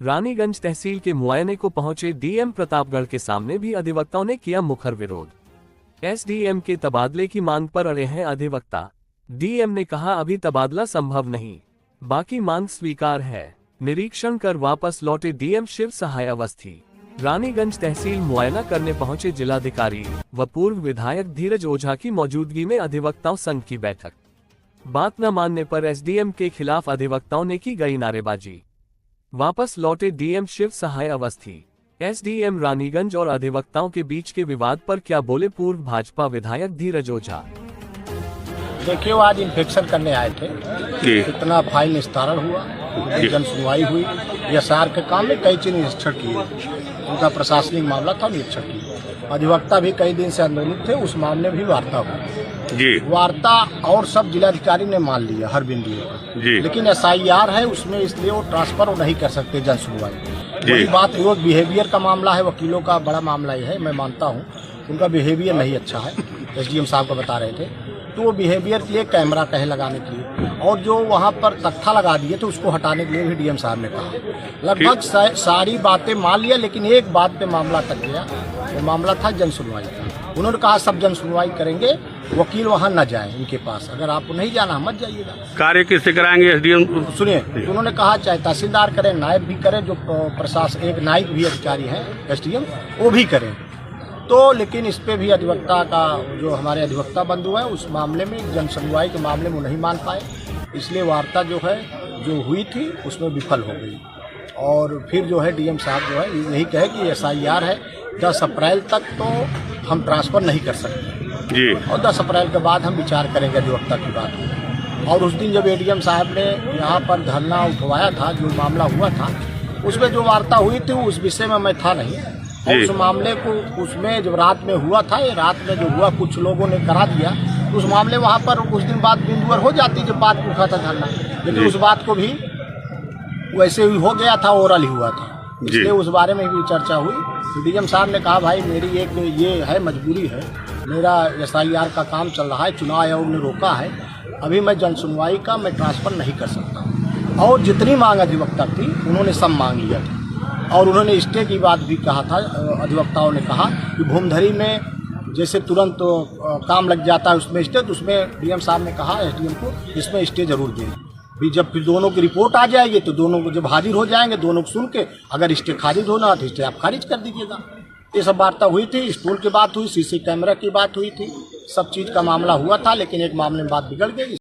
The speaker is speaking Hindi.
रानीगंज तहसील के मुआयने को पहुंचे डीएम प्रतापगढ़ के सामने भी अधिवक्ताओं ने किया मुखर विरोध। एसडीएम के तबादले की मांग पर अड़े हैं अधिवक्ता। डीएम ने कहा अभी तबादला संभव नहीं, बाकी मांग स्वीकार है। निरीक्षण कर वापस लौटे डीएम शिव सहाय अवस्थी। रानीगंज तहसील मुआयना करने पहुंचे जिलाधिकारी व पूर्व विधायक धीरज ओझा की मौजूदगी में अधिवक्ताओं संघ की बैठक। बात न मानने पर एसडीएम के खिलाफ अधिवक्ताओं ने की गई नारेबाजी। वापस लौटे डीएम शिव सहाय अवस्थी। एसडीएम रानीगंज और अधिवक्ताओं के बीच के विवाद पर क्या बोले पूर्व भाजपा विधायक धीरज ओझा। देखिए, वो आज इंस्पेक्शन करने आए थे, कितना फाइल निस्तारण हुआ, जन सुनवाई हुई, एसआर के काम में कई चीज निरीक्षण किए। उनका प्रशासनिक मामला था, निरीक्षण किए। अधिवक्ता भी कई दिन से आंदोलित थे, उस मामले में भी वार्ता हुई। वार्ता और सब जिलाधिकारी ने मान लिया हर बिंदु पर, लेकिन एसआईआर है उसमें, इसलिए वो ट्रांसफर नहीं कर सकते जन सुनवाई। वही बात विरोध बिहेवियर का मामला है, वकीलों का बड़ा मामला ये है। मैं मानता हूँ उनका बिहेवियर नहीं अच्छा है, एसडीएम साहब को बता रहे थे, तो वो बिहेवियर के लिए कैमरा कहे लगाने के लिए, और जो वहाँ पर तख्ता लगा दिए तो उसको हटाने के लिए भी डीएम साहब ने कहा। लगभग सारी बातें मान लिया, लेकिन एक बात पे मामला तक गया, वो मामला था जन सुनवाई का। उन्होंने कहा सब जन सुनवाई करेंगे, वकील वहाँ न जाए उनके पास, अगर आपको नहीं जाना मत जाइएगा। कार्य किससे कराएंगे एसडीएम? सुनिए, तो उन्होंने कहा चाहे तहसीलदार करें, नायब भी करें, जो प्रशासन एक नायब भी अधिकारी है एसडीएम, वो भी करें। तो लेकिन इस पे भी अधिवक्ता का जो हमारे अधिवक्ता बंधु है, उस मामले में जन सुनवाई के मामले में नहीं मान पाए, इसलिए वार्ता जो है जो हुई थी उसमें विफल हो गई। और फिर जो है डीएम साहब जो है यही कहे कि एसआईआर है, 10 अप्रैल तक तो हम ट्रांसफर नहीं कर सकते जी, और 10 अप्रैल के बाद हम विचार करेंगे अधिवक्ता की बात। और उस दिन जब एडीएम साहब ने यहाँ पर धरना उठवाया था, जो मामला हुआ था, उसमें जो वार्ता हुई थी उस विषय में मैं था नहीं, और उस मामले को उसमें जब रात में हुआ था, ये रात में जो हुआ कुछ लोगों ने करा दिया, तो उस मामले वहाँ पर कुछ दिन बाद बिंदुवर हो जाती जब बात उठा था धरना, लेकिन उस बात को भी वैसे ही हो गया था, ओरल ही हुआ था, इसलिए उस बारे में भी चर्चा हुई। डीएम साहब ने कहा भाई मेरी एक ये है मजबूरी है, मेरा एसआईआर का काम चल रहा है, चुनाव आयोग ने रोका है, अभी मैं जन सुनवाई का मैं ट्रांसफर नहीं कर सकता। और जितनी मांग अधिवक्ता थी उन्होंने सब मांग लिया था, और उन्होंने स्टे की बात भी कहा था। अधिवक्ताओं ने कहा कि भूमधरी में जैसे तुरंत काम लग जाता है उसमें स्टे, तो उसमें डीएम साहब ने कहा एसडीएम को इसमें स्टे जरूर दें। भी जब फिर दोनों की रिपोर्ट आ जाएगी तो दोनों को जब हाजिर हो जाएंगे, दोनों को सुन के अगर स्टे खारिज होना तो स्टे आप खारिज कर दीजिएगा। ये सब वार्ता हुई थी, स्टूल की बात हुई, सीसी कैमरा की बात हुई थी, सब चीज़ का मामला हुआ था, लेकिन एक मामले में बात बिगड़ गई।